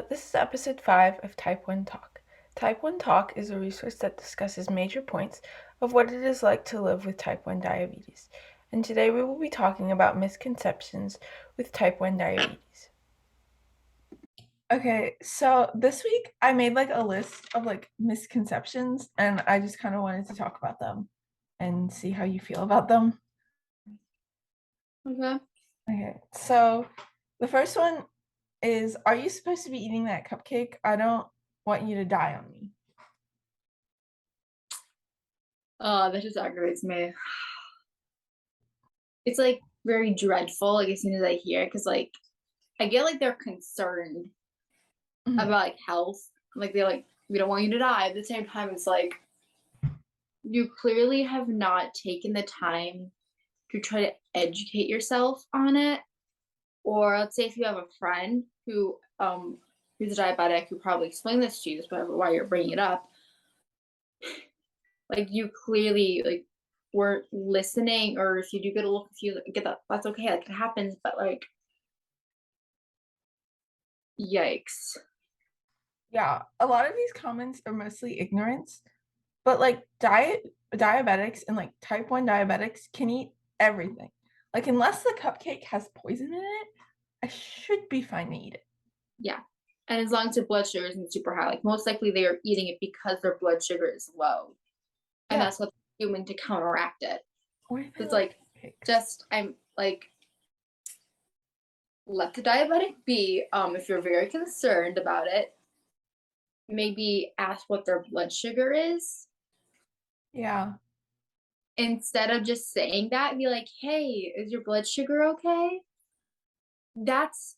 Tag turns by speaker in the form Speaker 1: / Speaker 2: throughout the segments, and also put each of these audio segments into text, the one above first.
Speaker 1: So, this is episode 5 of Type 1 Talk. Type 1 Talk is a resource that discusses major points of what it is like to live with type 1 diabetes. And today we will be talking about misconceptions with type 1 diabetes. Okay, so this week I made a list of misconceptions and I just kind of wanted to talk about them and see how you feel about them.
Speaker 2: Okay.
Speaker 1: Okay, so the first one is, are you supposed to be eating that cupcake? I don't want you to die on me.
Speaker 2: That just aggravates me. It's like very dreadful, like as soon as I hear it, because I get like they're concerned about
Speaker 1: Mhm.
Speaker 2: like health. Like they're like, we don't want you to die. At the same time, it's like you clearly have not taken the time to try to educate yourself on it. Or let's say if you have a friend who's a diabetic who probably explained this to you, that's why you're bringing it up. Like you clearly like weren't listening, or if you do get a little confused, get that that's okay, like it happens, but like yikes.
Speaker 1: Yeah, a lot of these comments are mostly ignorance, but diabetics and type 1 diabetics can eat everything. Like unless the cupcake has poison in it, I should be fine to eat it.
Speaker 2: Yeah. And as long as their blood sugar isn't super high, like most likely they are eating it because their blood sugar is low. And
Speaker 1: Yeah,
Speaker 2: that's what they're doing to counteract it.
Speaker 1: or if they
Speaker 2: It's
Speaker 1: like
Speaker 2: like
Speaker 1: cupcakes.
Speaker 2: just I'm like let the diabetic be. If you're very concerned about it, maybe ask what their blood sugar is.
Speaker 1: Yeah.
Speaker 2: Instead of just saying that, be like, hey, is your blood sugar okay? That's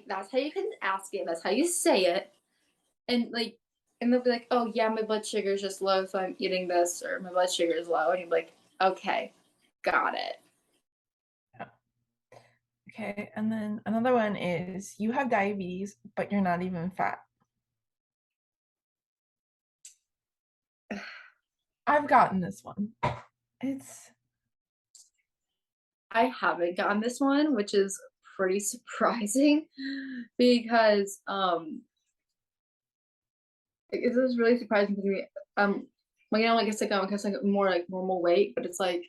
Speaker 2: that's how you can ask it. That's how you say it. And and they'll be like, oh yeah, my blood sugar is just low, so I'm eating this, or my blood sugar is low. And you're like, okay, got it.
Speaker 1: Yeah. Okay, and then another one is you have diabetes, but you're not even fat. I've gotten this one. It's
Speaker 2: I haven't gotten this one, which is pretty surprising because it is really surprising to me. Like it's like I guess like more like normal weight, but it's like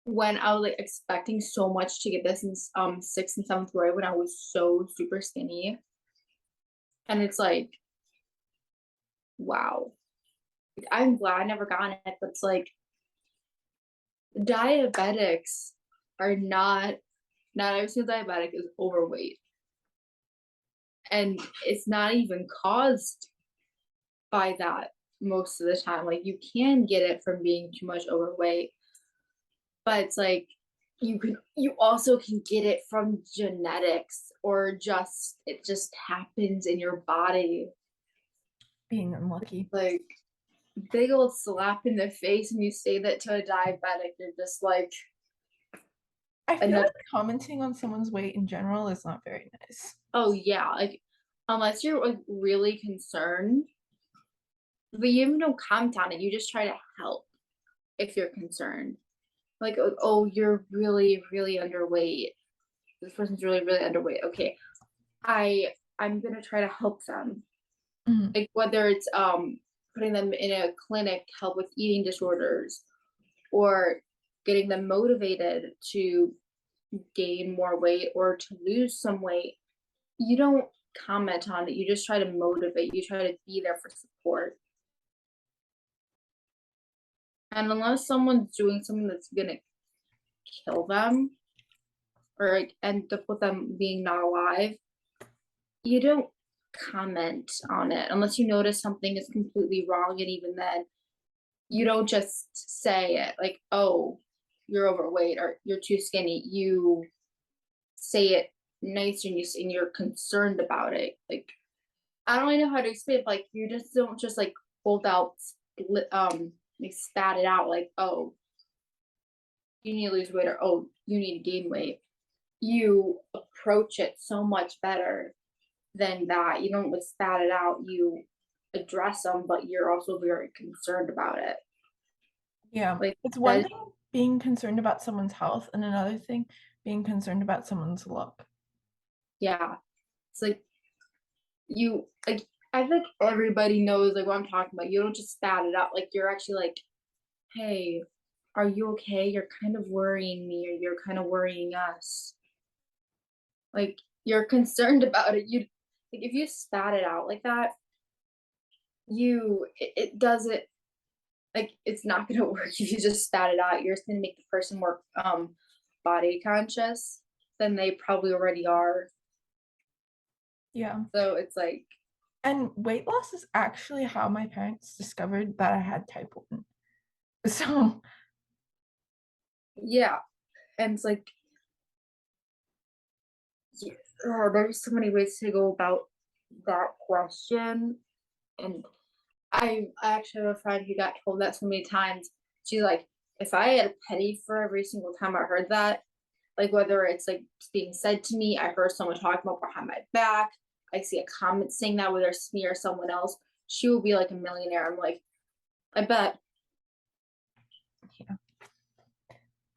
Speaker 2: when I was like expecting so much to get this in sixth and seventh grade when I was so super skinny. And it's like, wow. I'm glad I never gotten it, but it's like diabetics are not every single diabetic is overweight. And it's not even caused by that most of the time. Like you can get it from being too much overweight, but it's like you also can get it from genetics or just it just happens in your body.
Speaker 1: being unlucky.
Speaker 2: Like big old slap in the face when you say that to a diabetic. You're just like
Speaker 1: I feel
Speaker 2: another.
Speaker 1: like commenting on someone's weight in general is not very nice.
Speaker 2: Oh yeah, like unless you're like really concerned, but you even don't comment on it. You just try to help if you're concerned. Like oh, you're really underweight. This person's really underweight. Okay, I'm gonna try to help them.
Speaker 1: Mhm.
Speaker 2: Like whether it's putting them in a clinic to help with eating disorders or getting them motivated to gain more weight or to lose some weight. You don't comment on it. You just try to motivate. You try to be there for support. And unless someone's doing something that's gonna kill them or like end up with them being not alive, you don't comment on it unless you notice something is completely wrong. And even then, you don't just say it like, oh, you're overweight or you're too skinny. You say it nice and you're concerned about it. Like I don't really know how to explain it. Like you just don't just like hold out, like spat it out like, oh, you need to lose weight or oh, you need to gain weight. You approach it so much better than that. You don't like spat it out. You address them, but you're also very concerned about it.
Speaker 1: Yeah.
Speaker 2: Like
Speaker 1: It's
Speaker 2: that
Speaker 1: one
Speaker 2: is,
Speaker 1: thing being concerned about someone's health and another thing being concerned about someone's look.
Speaker 2: yeah. It's like you like I think everybody knows like what I'm talking about. You don't just spat it out. Like you're actually like, hey, are you okay? You're kind of worrying me, or you're kind of worrying us. Like you're concerned about it. You like if you spat it out like that, it doesn't like it's not gonna work if you just spat it out. You're just gonna make the person more body conscious than they probably already are.
Speaker 1: Yeah.
Speaker 2: So it's like,
Speaker 1: And weight loss is actually how my parents discovered that I had type 1. So,
Speaker 2: yeah. And it's like yeah, there's so many ways to go about that question. And I actually have a friend who got told that so many times. She's like, if I had a penny for every single time I heard that, like whether it's like being said to me, I heard someone talking about behind my back, I see a comment saying that, whether it's me or someone else, she will be like a millionaire. I'm like, I bet.
Speaker 1: yeah.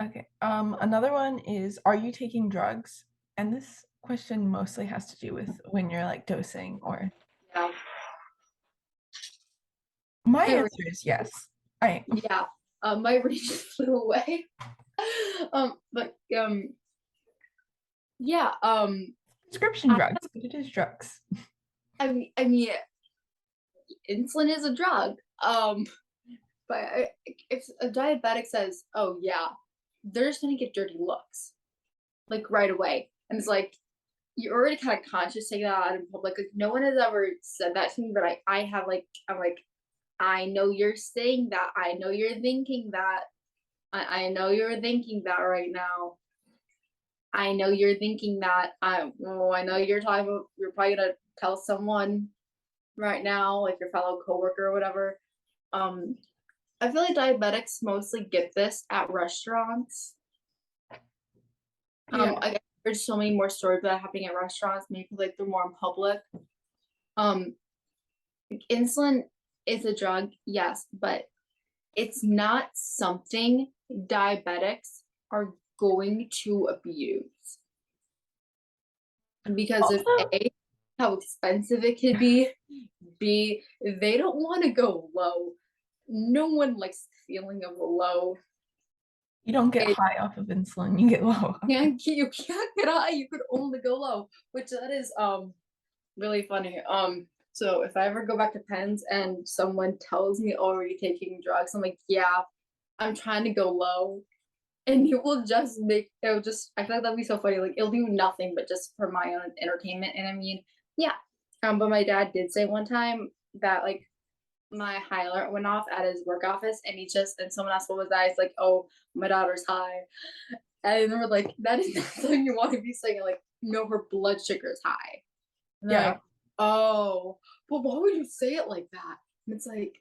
Speaker 1: Okay. Another one is, are you taking drugs? And this question mostly has to do with when you're like dosing or
Speaker 2: Yeah.
Speaker 1: my
Speaker 2: My,
Speaker 1: answer is yes. I am.
Speaker 2: yeah. My range flew away. But yeah.
Speaker 1: Prescription
Speaker 2: I,
Speaker 1: drugs, but it is drugs.
Speaker 2: I mean, insulin is a drug. But if a diabetic says, "Oh yeah," they're just gonna get dirty looks like right away, and it's like you're already kind of conscious taking that out in public. Like no one has ever said that to me, but I have like I'm like I know you're saying that. I know you're thinking that. I know you're thinking that right now. I know you're thinking that. I know you're talking about. You're probably gonna tell someone right now, like your fellow coworker or whatever. Um, I feel like diabetics mostly get this at restaurants.
Speaker 1: Yeah.
Speaker 2: I heard so many more stories about happening at restaurants, maybe like they're more in public. Um, insulin is a drug, yes, but it's not something diabetics are going to abuse because of
Speaker 1: Also,
Speaker 2: A, how expensive it could be, B, they don't want to go low. No one likes the feeling of a low.
Speaker 1: you don't get
Speaker 2: It
Speaker 1: high off of insulin, you get low.
Speaker 2: you can't get high, you could only go low, which that is really funny. So if I ever go back to pens and someone tells me, "Oh, are you taking drugs?" I'm like, "Yeah, I'm trying to go low." And you will just make it'll just I feel like that'd be so funny. Like it'll do nothing but just for my own entertainment. And I mean, yeah. But my dad did say one time that like my high alert went off at his work office and and someone asked what was that? He's like, "Oh, my daughter's high." And they were like, "That is not something you want to be saying." Like, no, her blood sugar is high. And they're
Speaker 1: Yeah.
Speaker 2: like, "Oh, but why would you say it like that?" And it's like,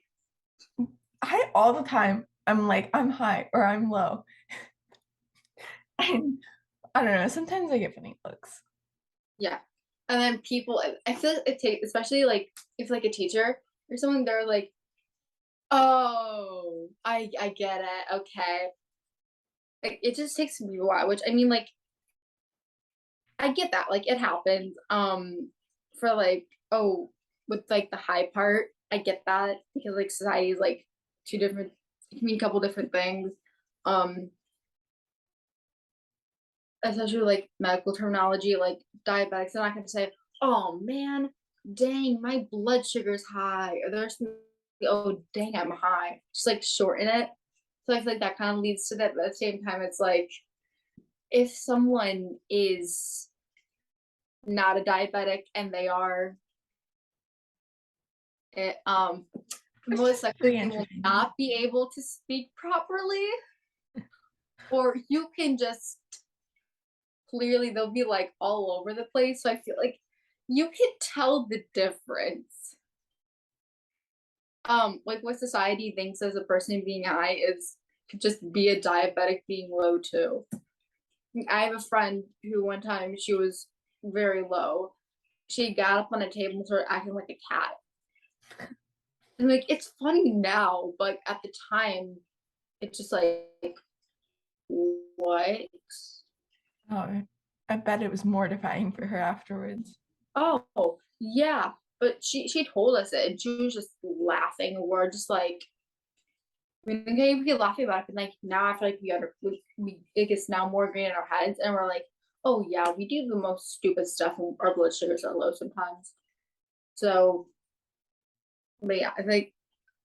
Speaker 1: I all the time I'm like, I'm high or I'm low. And I don't know, sometimes I get funny looks.
Speaker 2: yeah. And then people, I feel like it takes, especially like if like a teacher or someone, they're like, "Oh, I get it. Okay." Like it just takes me a while, which I mean, like I get that, like it happens. For like, oh, with like the high part, I get that because like society is like two different, it can mean a couple different things. Um, Especially like medical terminology, like diabetics, they're not going to say, "Oh man, dang, my blood sugar's high," or there's, "Oh dang, I'm high." Just like shorten it. So I feel like that kind of leads to that. But at the same time, it's like if someone is not a diabetic and they are, it,
Speaker 1: It's
Speaker 2: most
Speaker 1: just
Speaker 2: likely
Speaker 1: really
Speaker 2: they will
Speaker 1: entertaining.
Speaker 2: not be able to speak properly, or you can just clearly they'll be like all over the place. So I feel like you can tell the difference. Like what society thinks as a person being high is could just be a diabetic being low too. I have a friend who one time she was very low. She got up on a table and started acting like a cat. And like it's funny now, but at the time, it's just like what?
Speaker 1: Oh, I bet it was mortifying for her afterwards.
Speaker 2: Oh, yeah. But she told us it, and she was just laughing. We're just like, okay, we get laughing about it, but like now I feel like we it gets now more ingrained in our heads, and we're like, oh yeah, we do the most stupid stuff, and our blood sugars are low sometimes. So, but yeah, I think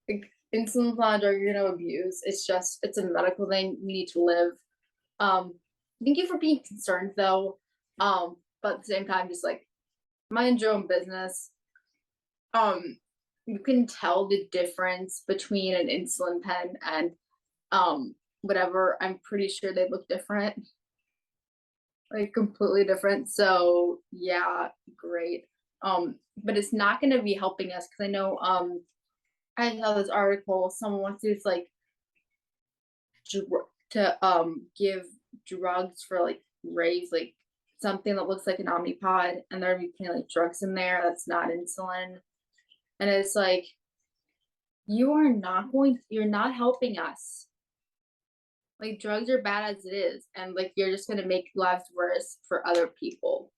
Speaker 2: like, insulin's not a drug you're gonna abuse. It's a medical thing. We need to live. Thank you for being concerned though. But at the same time, just like mind your own business. You can tell the difference between an insulin pen and whatever. I'm pretty sure they look different, like completely different. So yeah, great. But it's not gonna be helping us because I know I saw this article, someone wants to like give drugs for like raise like something that looks like an omnipod, and they're be putting like drugs in there that's not insulin. And it's like you're not helping us. Like drugs are bad as it is, and like you're just gonna make lives worse for other people.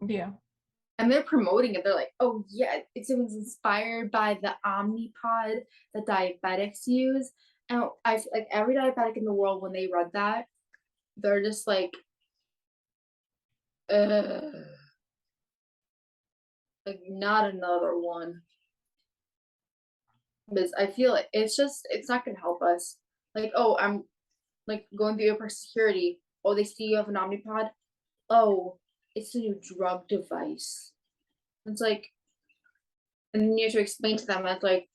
Speaker 1: Yeah.
Speaker 2: And they're promoting it. They're like, oh yeah, it was inspired by the Omnipod that diabetics use. And I like every diabetic in the world when they read that, they're just uh like not another one. Because I feel like it's not gonna help us. Like, oh, I'm like going through airport security. Oh, they see you have an Omnipod. Oh, it's a new drug device. It's like, and then you have to explain to them. It's like,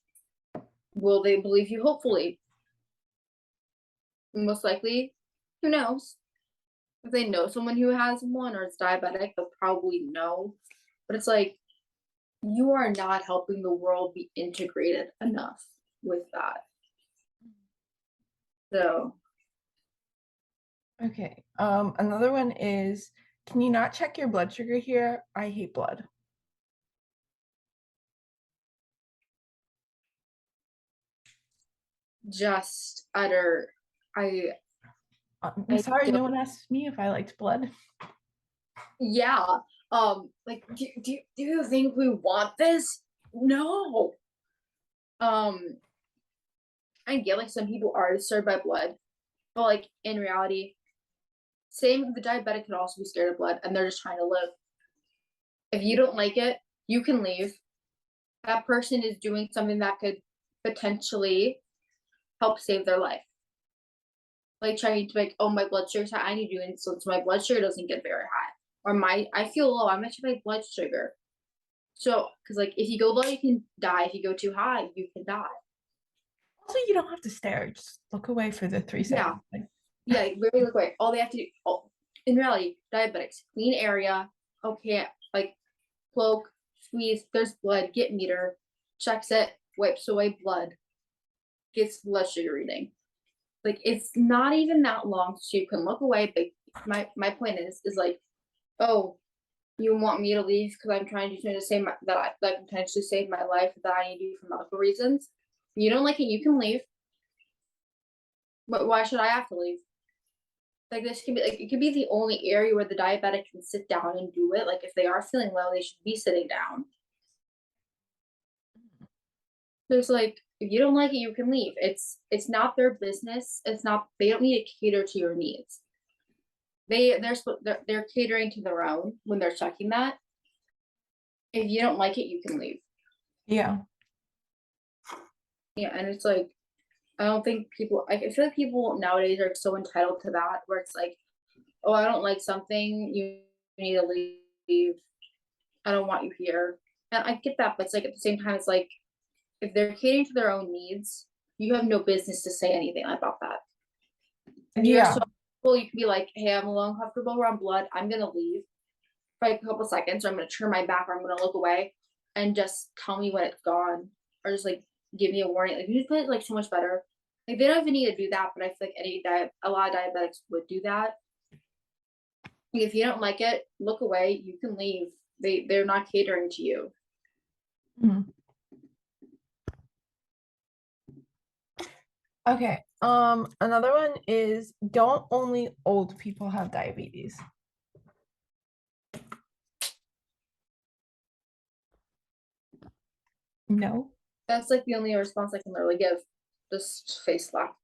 Speaker 2: will they believe you? Hopefully, most likely. Who knows? If they know someone who has one or is diabetic, they'll probably know. But it's like you are not helping the world be integrated enough with that. So
Speaker 1: Okay. Another one is, can you not check your blood sugar here? I hate blood.
Speaker 2: just utter. I
Speaker 1: I'm
Speaker 2: I
Speaker 1: sorry,
Speaker 2: don't.
Speaker 1: no one asked me if I liked blood.
Speaker 2: Yeah. Like, do you think we want this? No. Um, I get like some people are disturbed by blood, but like in reality, same the diabetic could also be scared of blood and they're just trying to live. If you don't like it, you can leave. That person is doing something that could potentially help save their life. Like trying to like, oh, my blood sugar's high, I need to do insulin so my blood sugar doesn't get very high. Or I feel low, I'm actually my blood sugar. So, because like if you go low, you can die. If you go too high, you can die.
Speaker 1: Also, you don't have to stare. Just look away for the three
Speaker 2: Yeah,
Speaker 1: second thing.
Speaker 2: yeah, like, really look away. All they have to do, in reality, diabetics, clean area. Okay, like cloak, squeeze. There's blood. Get meter, checks it, wipes away blood, gets blood sugar reading. Like it's not even that long, so you can look away. But my point is like, oh, you want me to leave because I'm trying to do something to save that I like potentially save my life that I need to do for medical reasons. You don't like it, you can leave. But why should I have to leave? Like this can be like it could be the only area where the diabetic can sit down and do it. Like if they are feeling low, they should be sitting down. There's like if you don't like it, you can leave. It's not their business. It's not they don't need to cater to your needs. They're catering to their own when they're checking that. If you don't like it, you can leave.
Speaker 1: Yeah.
Speaker 2: Yeah, and it's like I don't think people. I feel like people nowadays are so entitled to that, where it's like, oh, I don't like something, you need to leave. I don't want you here, and I get that, but it's like at the same time, it's like if they're catering to their own needs, you have no business to say anything about that. If you're so
Speaker 1: Yeah.
Speaker 2: well, you can be like, hey, I'm a little uncomfortable around blood. I'm gonna leave for like a couple seconds, or I'm gonna turn my back, or I'm gonna look away, and just tell me when it's gone, or just like give me a warning. Like you just put it like so much better. Like they don't even need to do that, but I feel like a lot of diabetics would do that. Like, if you don't like it, look away. You can leave. They're not catering to you.
Speaker 1: Mhm. Okay. Another one is, don't only old people have diabetes. No,
Speaker 2: That's like the only response I can literally give. Just face slap.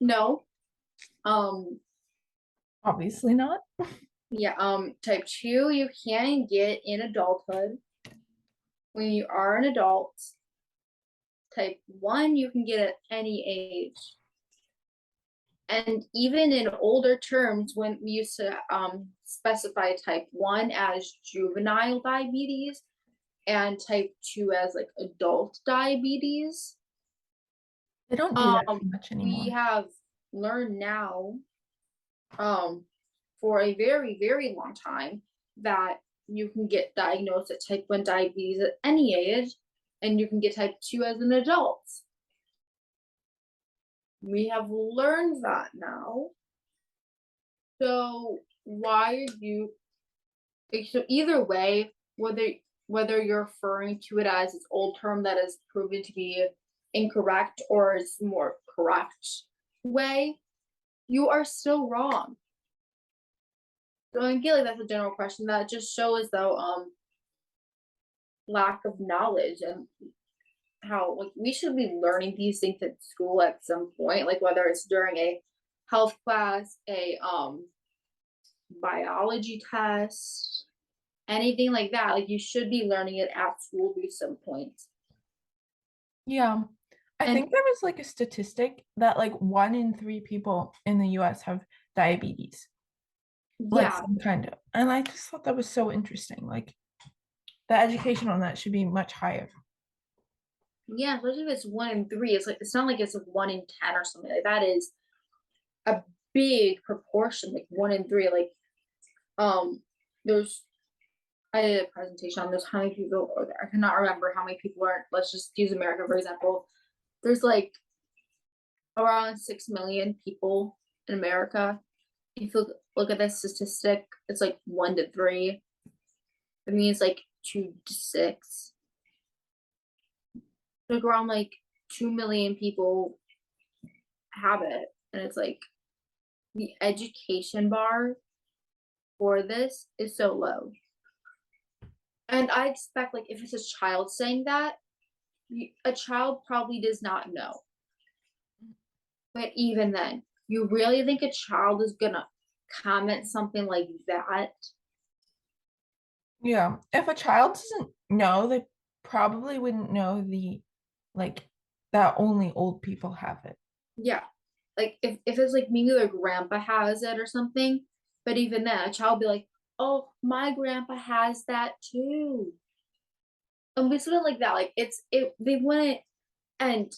Speaker 2: No. Um,
Speaker 1: obviously not.
Speaker 2: yeah, type 2 you can get in adulthood when you are an adult. Type 1 you can get at any age. And even in older terms, when we used to specify type 1 as juvenile diabetes and type 2 as like adult diabetes,
Speaker 1: They don't do that too much
Speaker 2: we
Speaker 1: anymore.
Speaker 2: have learned now um, for a very, very long time that you can get diagnosed at type 1 diabetes at any age, and you can get type 2 as an adult. We have learned that now. So why are you so either way, whether you're referring to it as its old term that is proven to be incorrect or its more correct way, you are still wrong. So I feel like that's a general question that just shows though lack of knowledge and how like we should be learning these things at school at some point, like whether it's during a health class, a biology test, anything like that. Like you should be learning it at school at some point.
Speaker 1: Yeah. I
Speaker 2: And
Speaker 1: think there was like a statistic that like 1 in 3 people in the US have diabetes, like
Speaker 2: yeah,
Speaker 1: some kind of. And I just thought that was so interesting. Like the education on that should be much higher.
Speaker 2: yeah, especially if it's 1 in 3. It's like it's not like it's like 1 in 10 or something. Like that is a big proportion, like 1 in 3. Like there's I did a presentation on this, how many people are there. I cannot remember how many people are. Let's just use America for example. There's like around 6 million people in America. If you look at that statistic, it's like 1 to 3. It means like 2 to 6. Like around like 2 million people have it, and it's like the education bar for this is so low. And I expect like if it's a child saying that, a child probably does not know. But even then, you really think a child is gonna comment something like that?
Speaker 1: Yeah. If a child doesn't know, they probably wouldn't know the like that only old people have it.
Speaker 2: Yeah. Like if it's like maybe their grandpa has it or something, but even then, a child will be like, "Oh, my grandpa has that too." And we sort of like that. Like they wouldn't and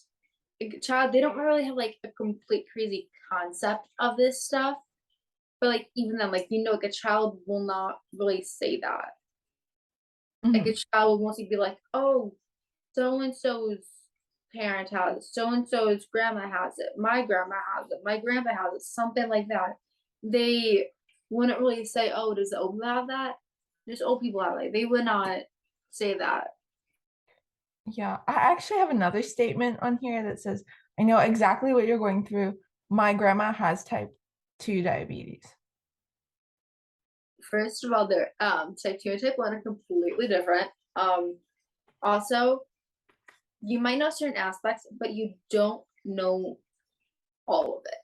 Speaker 2: a child they don't really have like a complete crazy concept of this stuff. But like even then, like like a child will not really say that. Like a
Speaker 1: Mhm.
Speaker 2: child will mostly be like, "Oh, so and so's parent has it, so and so's grandma has it, my grandma has it, my grandpa has it," something like that. They wouldn't really say, "Oh, does the old people have that?" Just old people have it. They would not say that.
Speaker 1: Yeah. I actually have another statement on here that says, I know exactly what you're going through. My grandma has type 2 diabetes.
Speaker 2: First of all, they're type 2 and type 1 are completely different. Also, you might know certain aspects, but you don't know all of it.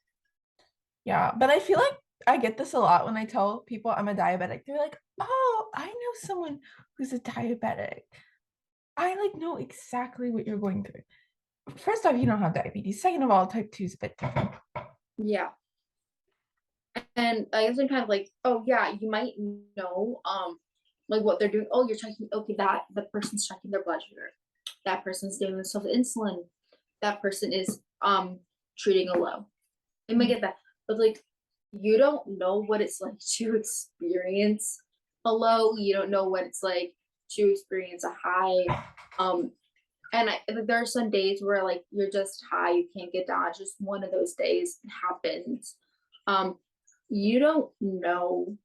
Speaker 1: Yeah, but I feel like I get this a lot when I tell people I'm a diabetic. They're like, "Oh, I know someone who's a diabetic. I like know exactly what you're going through." First off, you don't have diabetes. Second of all, type 2 is a bit different.
Speaker 2: Yeah. And I guess I'm kind of like, oh yeah, you might know like what they're doing. Oh, you're checking okay, that the person's checking their blood sugar. That person's giving themselves insulin. That person is treating a low. You might get that. But like you don't know what it's like to experience a low. You don't know what it's like to experience a high. Um and there are some days where like you're just high, you can't get down. It's just one of those days. It happens. Um, you don't know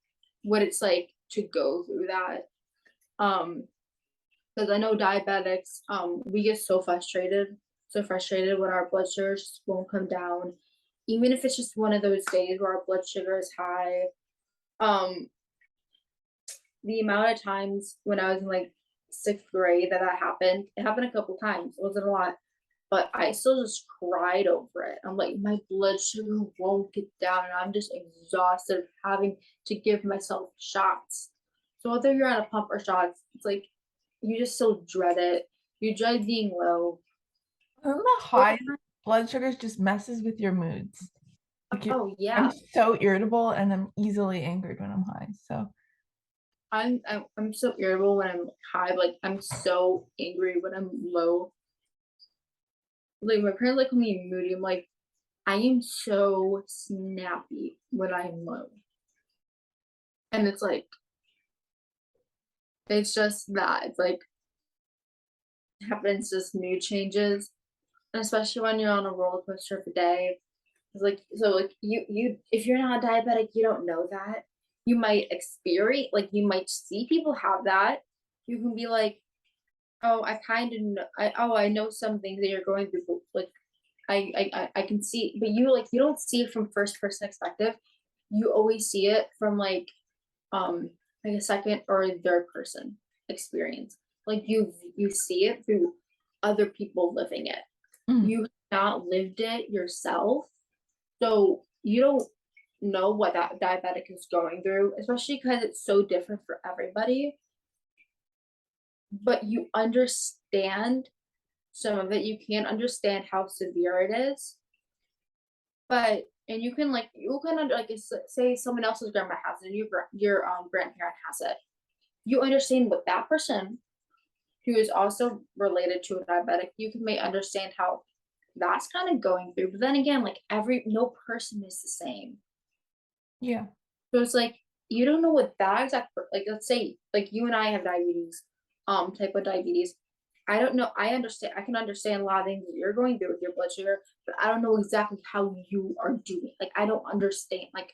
Speaker 2: what it's like to go through that. Because I know diabetics, we get so frustrated when our blood sugar just won't come down. Even if it's just one of those days where our blood sugar is high. Um, the amount of times when I was in like sixth grade that happened. It happened a couple times. It wasn't a lot, but I still just cried over it. I'm like, my blood sugar won't get down, and I'm just exhausted of having to give myself shots. So whether you're on a pump or shots, it's like you just still dread it. You dread being low.
Speaker 1: And the high blood sugars just messes with your moods. Like
Speaker 2: Oh
Speaker 1: I'm
Speaker 2: yeah,
Speaker 1: so irritable and I'm easily angered when I'm high. So
Speaker 2: I'm so irritable when I'm high. Like I'm so angry when I'm low. Like my parents like call me moody. I'm like I am so snappy when I'm low, and it's like it's just that it's like happens just mood changes, and especially when you're on a roller coaster of a day. It's like so like you if you're not diabetic, you don't know that. You might experience like you might see people have that. You can be like, oh, I kind of know. I know some things that you're going through. Like I can see, but you don't see it from first person perspective. You always see it from um like a second or a third person experience. Like you see it through other people living it.
Speaker 1: mm,
Speaker 2: You have not lived it yourself, so you don't know what that diabetic is going through, especially because it's so different for everybody. But you understand some of it. You can't understand how severe it is, but and you can under like say someone else's grandma has it, and your grandparent has it. You understand what that person who is also related to a diabetic, you can may understand how that's kind of going through. But then again, like every no person is the same.
Speaker 1: yeah.
Speaker 2: So it's like you don't know what that like let's say like you and I have diabetes, type of diabetes. I don't know. I can understand a lot of things that you're going through with your blood sugar, but I don't know exactly how you are doing. Like I don't understand. Like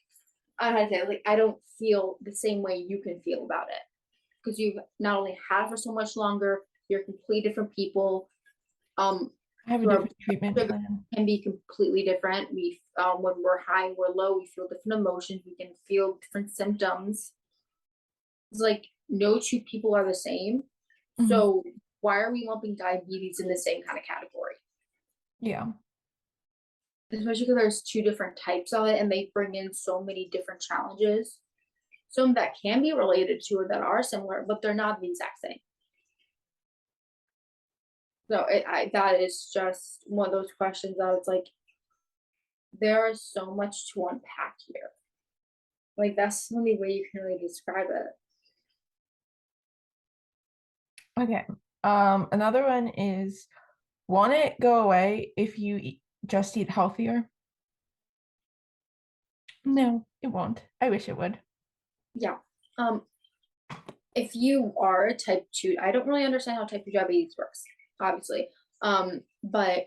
Speaker 2: I don't know how to say it, like I don't feel the same way you can feel about it because you've not only had it for so much longer. You're completely different people. Um,
Speaker 1: I have a
Speaker 2: so our
Speaker 1: different treatment
Speaker 2: sugar
Speaker 1: plan.
Speaker 2: can be completely different. We when we're high, we're low, we feel different emotions, we can feel different symptoms. It's like no two people are the same.
Speaker 1: Mhm.
Speaker 2: So why are we lumping diabetes in the same kind of category?
Speaker 1: Yeah.
Speaker 2: Especially because there's two different types of it and they bring in so many different challenges. Some that can be related to or that are similar, but they're not the exact same. So that is just one of those questions that it's like there is so much to unpack here. Like that's the only way you can really describe it.
Speaker 1: Okay. Another one is, won't it go away if you just eat healthier? No, it won't. I wish it would.
Speaker 2: Yeah. Um, if you are a type two, I don't really understand how type two diabetes works, obviously. But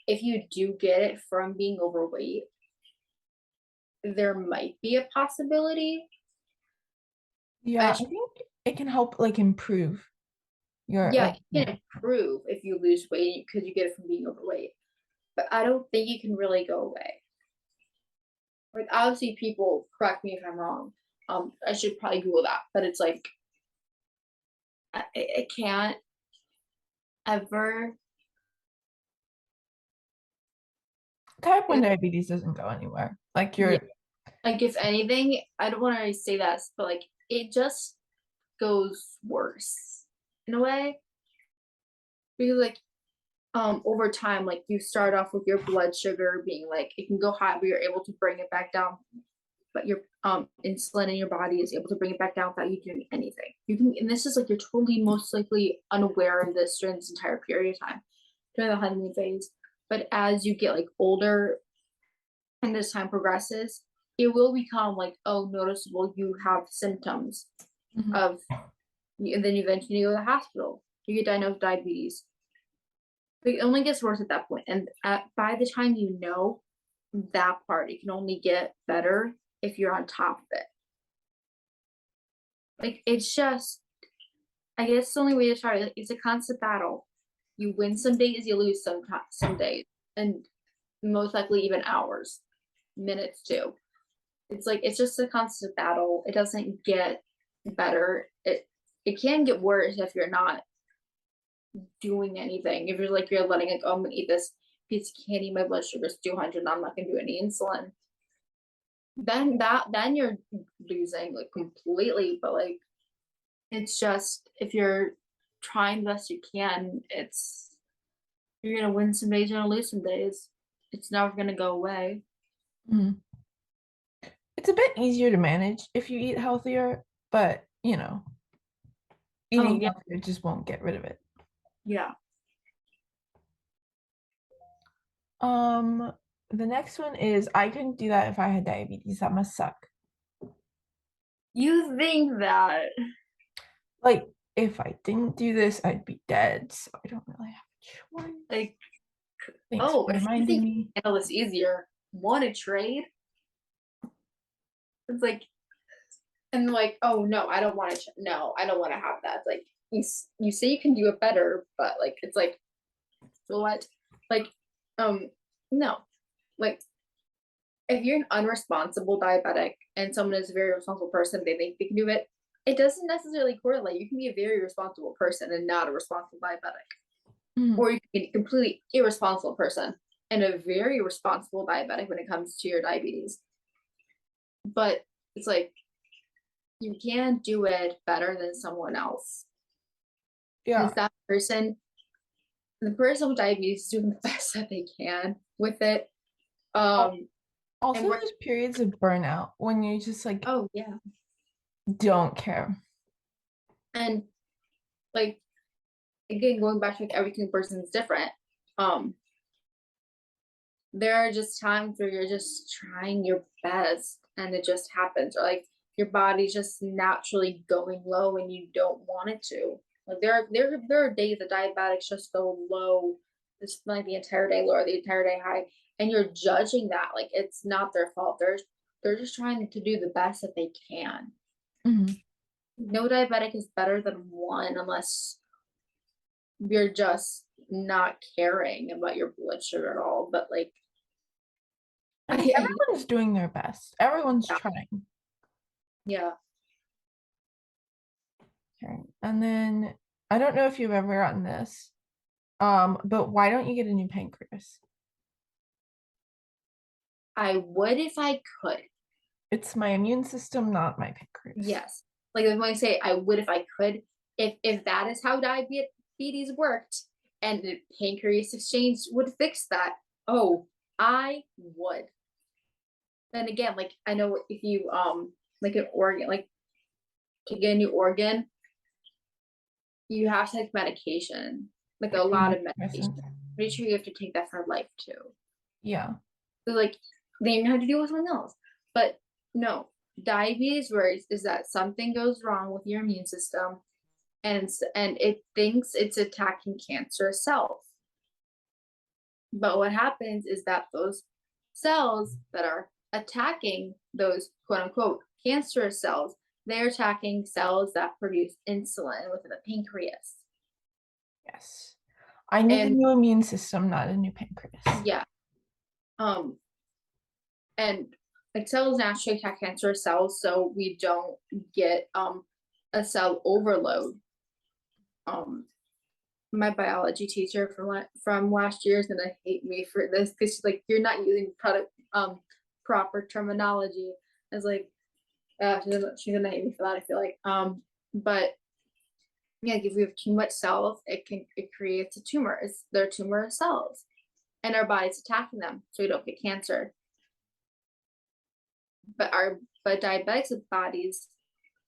Speaker 2: if you do get it from being overweight, there might be a possibility.
Speaker 1: Yeah,
Speaker 2: I
Speaker 1: I think it can help like improve your
Speaker 2: Yeah,
Speaker 1: like
Speaker 2: it
Speaker 1: yeah.
Speaker 2: can improve if you lose weight because you get it from being overweight. But I don't think it can really go away. Like obviously people correct me if I'm wrong. I should probably Google that, but it's like it can't ever.
Speaker 1: Type 1
Speaker 2: It,
Speaker 1: diabetes doesn't go anywhere. Like
Speaker 2: yeah,
Speaker 1: you're
Speaker 2: like if anything, I don't want to say that, but like it just goes worse in a way because like over time like you start off with your blood sugar being like it can go high but you're able to bring it back down, but your insulin in your body is able to bring it back down without you doing anything. You can, and this is like you're totally most likely unaware of this during this entire period of time during the honeymoon phase. But as you get like older and as time progresses, it will become like, oh, noticeable. You have symptoms
Speaker 1: mhm.
Speaker 2: of, and then eventually you go to the hospital. You get diagnosed with diabetes. But it only gets worse at that point. And by the time you know that part, it can only get better if you're on top of it. Like it's just, I guess the only way to start it, it's a constant battle. You win some days, you lose some days, and most likely even hours, minutes too. It's like it's just a constant battle. It doesn't get better. It it can get worse if you're not doing anything. If you're like you're letting like, oh, I'm gonna eat this piece of candy, my blood sugar's 200, I'm not gonna do any insulin. Then you're losing like completely. But like it's just if you're trying the best you can, it's you're gonna win some days, you're gonna lose some days. It's never gonna go away.
Speaker 1: Mhm. It's a bit easier to manage if you eat healthier, but
Speaker 2: Oh
Speaker 1: eating
Speaker 2: yeah,
Speaker 1: healthier just won't get rid of it.
Speaker 2: yeah.
Speaker 1: Um, the next one is I couldn't do that if I had diabetes. That must suck.
Speaker 2: You think that
Speaker 1: Like, if I didn't do this, I'd be dead. So I don't really have a choice.
Speaker 2: like
Speaker 1: Thanks
Speaker 2: oh,
Speaker 1: for
Speaker 2: if you
Speaker 1: reminding
Speaker 2: think
Speaker 1: me.
Speaker 2: handle this easier, want to trade? It's like and like oh no, I don't want to. No, I don't want to have that. It's like you say you can do it better, but like it's like so what? Like no, like if you're an unresponsible diabetic and someone is a very responsible person, they think they can do it. It doesn't necessarily correlate. You can be a very responsible person and not a responsible diabetic,
Speaker 1: Mhm.
Speaker 2: or you can be a completely irresponsible person and a very responsible diabetic when it comes to your diabetes. But it's like you can do it better than someone else
Speaker 1: Yeah.
Speaker 2: because the person with diabetes is doing the best that they can with it.
Speaker 1: Al-
Speaker 2: Um,
Speaker 1: Also,
Speaker 2: and we're
Speaker 1: there's periods of burnout when you just like
Speaker 2: oh yeah,
Speaker 1: don't care.
Speaker 2: and like again going back to like every single person is different. Um, there are just times where you're just trying your best and it just happens, or like your body's just naturally going low and you don't want it to. Like there are days that diabetics just go low, just like the entire day low or the entire day high, and you're judging that like it's not their fault. They're just trying to do the best that they can.
Speaker 1: Mhm.
Speaker 2: No diabetic is better than one unless you're just not caring about your blood sugar at all. But like
Speaker 1: I mean, everyone's doing their best. Everyone's
Speaker 2: yeah,
Speaker 1: trying.
Speaker 2: yeah.
Speaker 1: Okay. And then I don't know if you've ever gotten this, but why don't you get a new pancreas?
Speaker 2: I would if I could.
Speaker 1: It's my immune system, not my pancreas.
Speaker 2: Yes. Like when I say I would if I could, if that is how diabetes worked and the pancreas exchange would fix that, oh, I would. Then again, like I know if you like an organ, like to get a new organ, you have to take medication, like a
Speaker 1: Like
Speaker 2: lot of medication.
Speaker 1: immunosuppressant.
Speaker 2: Pretty sure you have to take that for life too.
Speaker 1: Yeah.
Speaker 2: So like then you have to deal with something else. But no, diabetes works is that something goes wrong with your immune system and it thinks it's attacking cancer cells. But what happens is that those cells that are attacking those quote unquote cancerous cells, they're attacking cells that produce insulin within the pancreas.
Speaker 1: Yes. I need a
Speaker 2: And
Speaker 1: new immune system, not a new pancreas.
Speaker 2: yeah, um, and like cells naturally attack cancerous cells, so we don't get a cell overload. Um, my biology teacher from last year is gonna hate me for this because she's like, you're not using product proper terminology. I was like, she's gonna hate me for that. I feel like but yeah, like if we have too much cells, it creates a tumor. They're tumor cells, and our body's attacking them, so we don't get cancer. But diabetics with bodies,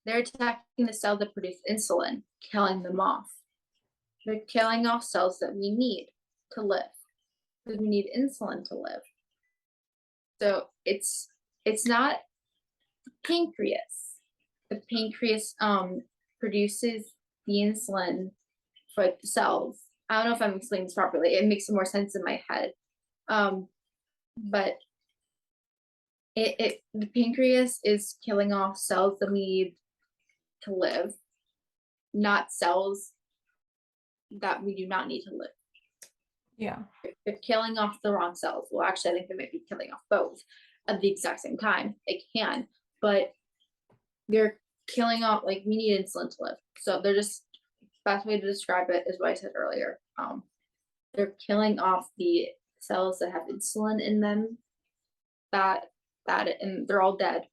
Speaker 2: they're attacking the cells that produce insulin, killing them off. They're killing off cells that we need to live because we need insulin to live. So it's not the pancreas. The pancreas produces the insulin for the cells. I don't know if I'm explaining this properly. It makes more sense in my head. But it the pancreas is killing off cells that we need to live, not cells that we do not need to live.
Speaker 1: Yeah.
Speaker 2: They're killing off the wrong cells. Well, actually, I think they might be killing off both at the exact same time. They can, but they're killing off, like, we need insulin to live. So they're just, best way to describe it is what I said earlier. They're killing off the cells that have insulin in them, that and they're all dead.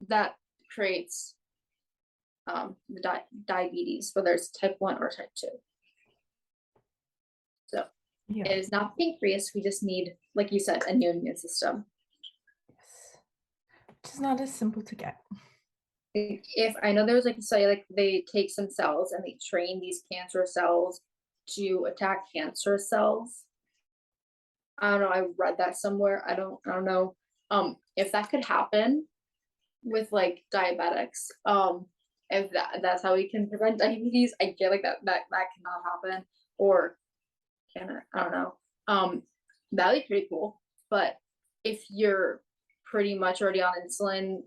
Speaker 2: That creates the diabetes, whether it's type 1 or type 2. So
Speaker 1: Yeah.
Speaker 2: it is not pancreas. We just need, like you said, a new immune system.
Speaker 1: Yes. Which is not as simple to get.
Speaker 2: If I know there was like a study, like they take some cells and they train these cancer cells to attack cancer cells. I don't know. I read that somewhere. I don't know. If that could happen with like diabetics, if that's how we can prevent diabetes, I get like that cannot happen. Or can it? I don't know. That'd be pretty cool. But if you're pretty much already on insulin,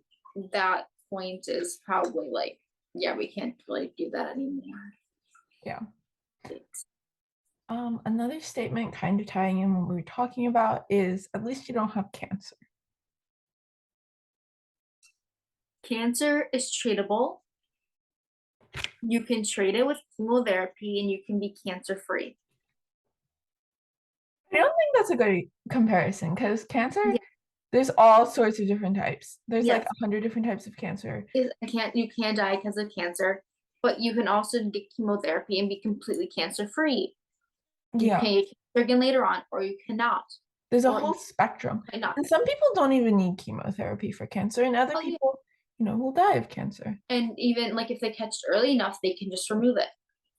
Speaker 2: that point is probably like, yeah, we can't really do that anymore.
Speaker 1: Yeah.
Speaker 2: Thanks.
Speaker 1: Another statement kind of tying in what we were talking about is at least you don't have cancer.
Speaker 2: Cancer is treatable. You can treat it with chemotherapy and you can be cancer free.
Speaker 1: I don't think that's a good comparison because cancer,
Speaker 2: Yeah.
Speaker 1: there's all sorts of different types. There's like
Speaker 2: Yes.
Speaker 1: 100 different types of cancer.
Speaker 2: You can die because of cancer, but you can also get chemotherapy and be completely cancer free. You
Speaker 1: Yeah,
Speaker 2: can get cancer again later on, or you cannot,
Speaker 1: there's a
Speaker 2: or
Speaker 1: whole
Speaker 2: you
Speaker 1: spectrum.
Speaker 2: might not.
Speaker 1: And some people don't even need chemotherapy for cancer, and other
Speaker 2: Oh yeah.
Speaker 1: people, will die of cancer.
Speaker 2: And even like if they catch it early enough, they can just remove it.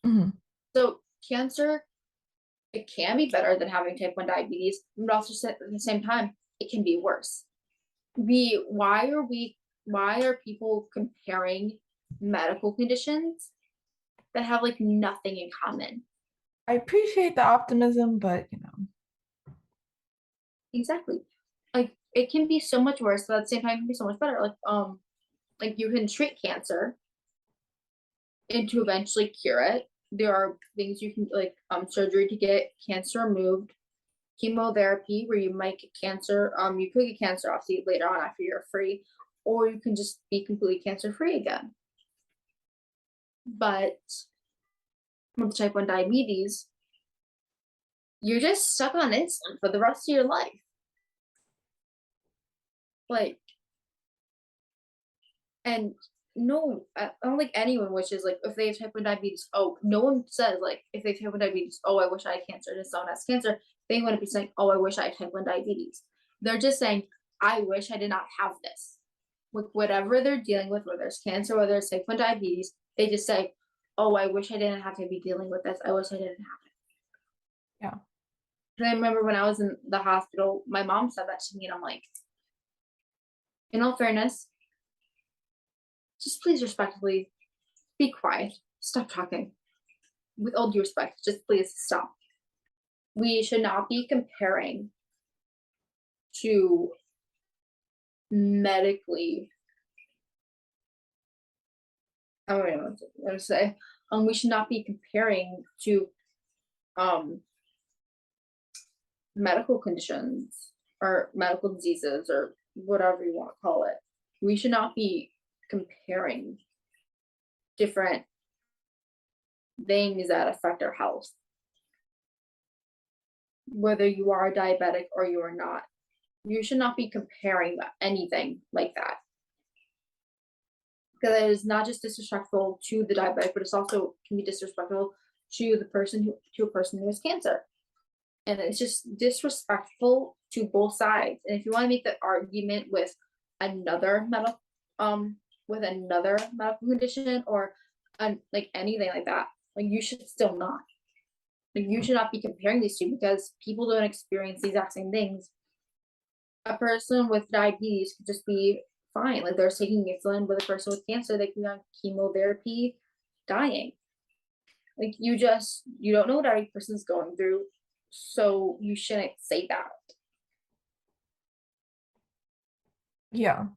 Speaker 1: Mhm.
Speaker 2: So cancer, it can be better than having type 1 diabetes, but also at the same time, it can be worse. Why are people comparing medical conditions that have like nothing in common?
Speaker 1: I appreciate the optimism, but
Speaker 2: Exactly. Like it can be so much worse, but at the same time, it can be so much better. Like you can treat cancer and to eventually cure it. There are things you can like surgery to get cancer removed, chemotherapy where you might get cancer. You could get cancer obviously later on after you're free, or you can just be completely cancer free again. But with type 1 diabetes, you're just stuck on insulin for the rest of your life. Like, and no, I don't think anyone wishes, like, if they have type 1 diabetes, oh, no one says, like, if they have type 1 diabetes, oh, I wish I had cancer. And if someone has cancer, they wouldn't be saying, oh, I wish I had type 1 diabetes. They're just saying, I wish I did not have this. With whatever they're dealing with, whether it's cancer, whether it's type 1 diabetes, they just say, oh, I wish I didn't have to be dealing with this. I wish I didn't have it.
Speaker 1: yeah.
Speaker 2: And I remember when I was in the hospital, my mom said that to me, and I'm like, in all fairness, just please respectfully be quiet. Stop talking. With all due respect, just please stop. We should not be comparing to medically. I don't know what to say. We should not be comparing to um medical conditions or medical diseases or whatever you want to call it. We should not be comparing different things that affect our health, whether you are a diabetic or you are not. You should not be comparing anything like that. Because it is not just disrespectful to the diabetic, but it's also can be disrespectful to the person to a person who has cancer. And it's just disrespectful to both sides. And if you want to make that argument another medical with another medical condition or like anything like that, like you should still not. Like you should not be comparing these two because people don't experience the exact same things. A person with diabetes could just be fine. Like they're taking insulin, with a person with cancer, they can be on chemotherapy, dying. Like you don't know what every person's going through, so you shouldn't say that.
Speaker 1: Yeah.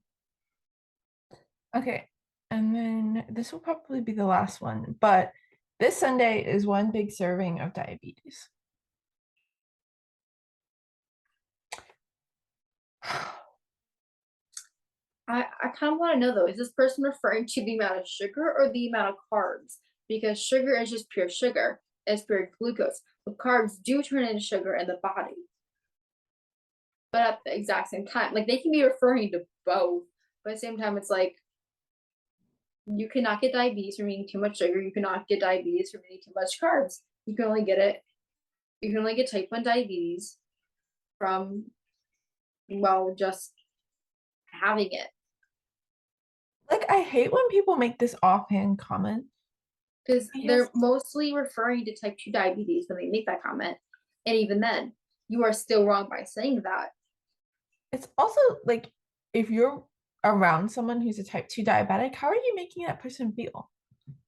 Speaker 1: Okay. And then this will probably be the last one, but this Sunday is one big serving of diabetes.
Speaker 2: I kind of want to know though, is this person referring to the amount of sugar or the amount of carbs? Because sugar is just pure sugar, it's pure glucose. But carbs do turn into sugar in the body, but at the exact same time, like they can be referring to both, but at the same time, it's like you cannot get diabetes from eating too much sugar. You cannot get diabetes from eating too much carbs. You can only get it. You can only get type 1 diabetes from, well, just having it.
Speaker 1: Like, I hate when people make this offhand comment
Speaker 2: Because
Speaker 1: because
Speaker 2: they're mostly referring to type 2 diabetes when they make that comment. And even then, you are still wrong by saying that.
Speaker 1: it's also like if you're around someone who's a type 2 diabetic, how are you making that person feel?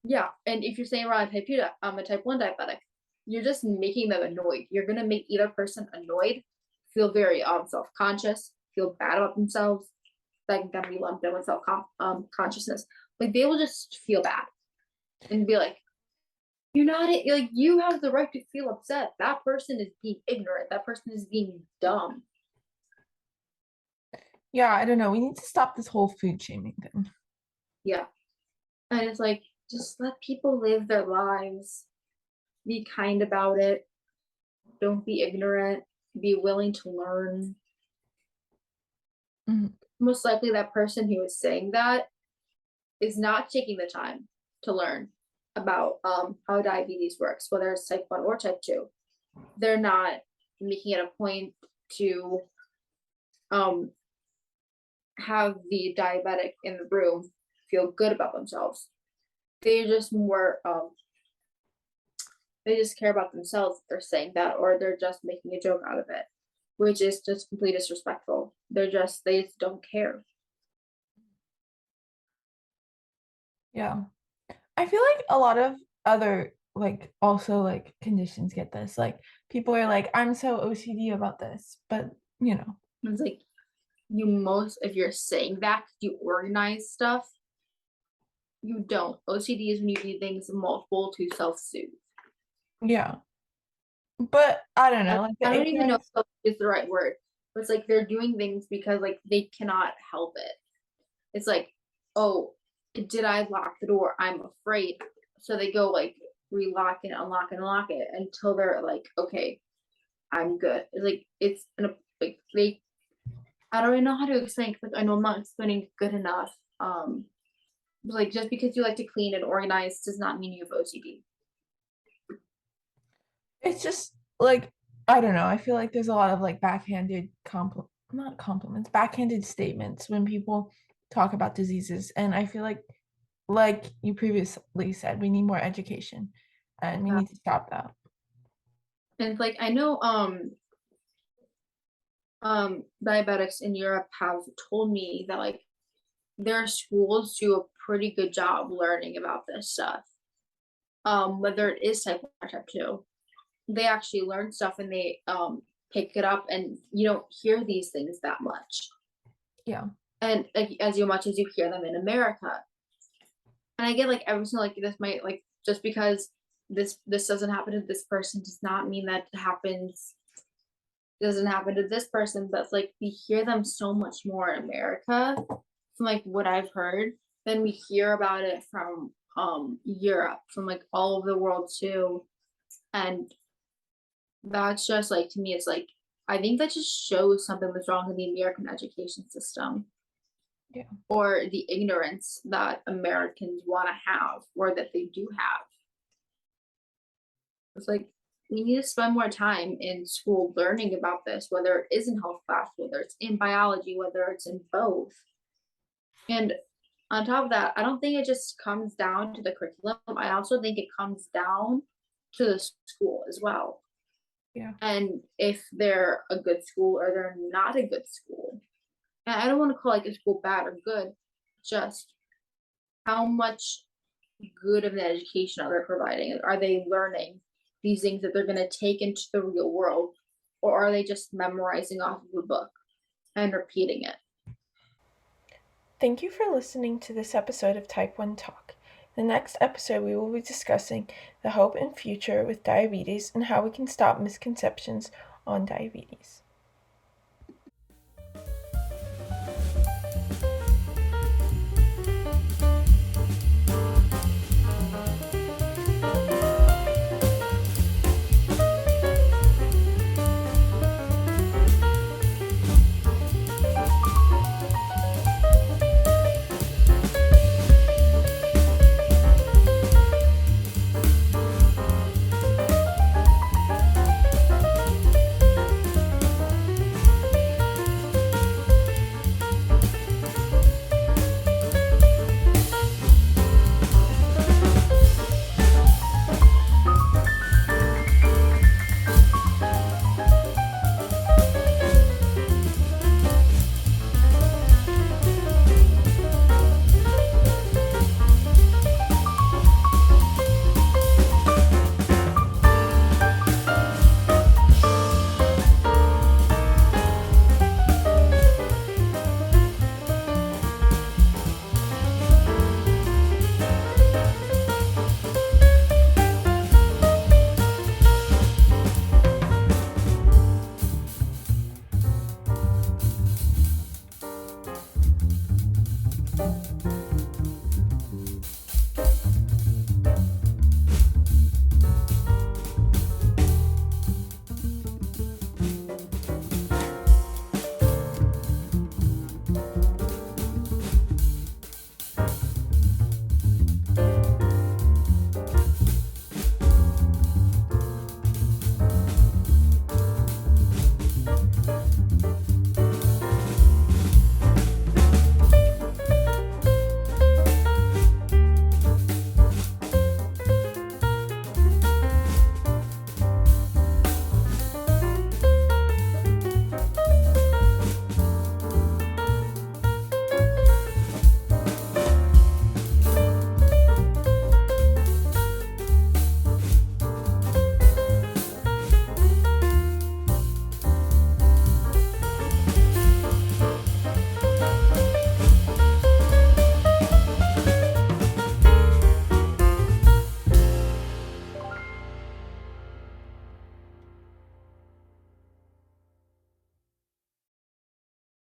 Speaker 2: Yeah. And if you're saying around type 2, I'm a type 1 diabetic, you're just making them annoyed. You're going to make either person annoyed, feel very self conscious, feel bad about themselves. That can be lumped in with self consciousness. Like they will just feel bad and be like, you're not like you have the right to feel upset. That person is being ignorant. That person is being dumb.
Speaker 1: Yeah, I don't know. We need to stop this whole food shaming thing.
Speaker 2: Yeah. And it's like, just let people live their lives. Be kind about it. Don't be ignorant. Be willing to learn.
Speaker 1: Mhm.
Speaker 2: Most likely, that person who is saying that is not taking the time to learn about how diabetes works, whether it's type 1 or type 2. They're not making it a point to um, have the diabetic in the room feel good about themselves. They just more they just care about themselves if they're saying that, or they're just making a joke out of it, which is just completely disrespectful. They just don't care.
Speaker 1: Yeah. I feel like a lot of other like also like conditions get this. Like people are like, I'm so OCD about this, but you know,
Speaker 2: It's like if you're saying that you organize stuff, you don't. OCD is when you do things multiple to self-soothe.
Speaker 1: yeah. But I don't know, like
Speaker 2: I
Speaker 1: the
Speaker 2: don't even know if
Speaker 1: ignorance.
Speaker 2: is the right word, but it's like they're doing things because like they cannot help it. It's like, oh, did I lock the door? I'm afraid. So they go like relock and unlock and unlock it until they're like, okay, I'm good. It's like like they. I don't even know how to explain. 'Cause, like I know I'm not explaining good enough. Like just because you like to clean and organize does not mean you have OCD.
Speaker 1: It's just like I don't know. I feel like there's a lot of like backhanded not compliments, backhanded statements when people talk about diseases. And I feel like you previously said, we need more education and we
Speaker 2: Yeah.
Speaker 1: need to stop that.
Speaker 2: And it's like I know diabetics in Europe have told me that like their schools do a pretty good job learning about this stuff. Whether it is type 1 or type 2. They actually learn stuff and they pick it up and you don't hear these things that much.
Speaker 1: Yeah.
Speaker 2: And like as much as you hear them in America. And I get like every single like this might like just because this doesn't happen to this person does not mean that it happens doesn't happen to this person, but like we hear them so much more in America from like what I've heard than we hear about it from Europe, from like all over the world too. And that's just like to me, it's like I think that just shows something that's wrong in the American education system
Speaker 1: Yeah.
Speaker 2: or the ignorance that Americans want to have or that they do have. It's like we need to spend more time in school learning about this, whether it is in health class, whether it's in biology, whether it's in both. And on top of that, I don't think it just comes down to the curriculum. I also think it comes down to the school as well.
Speaker 1: Yeah.
Speaker 2: And if they're a good school or they're not a good school. And I don't want to call like a school bad or good, just how much good of an education are they providing? Are they learning these things that they're going to take into the real world? Or are they just memorizing off of a book and repeating it?
Speaker 1: Thank you for listening to this episode of Type 1 Talk. In the next episode, we will be discussing the hope and future with diabetes and how we can stop misconceptions on diabetes.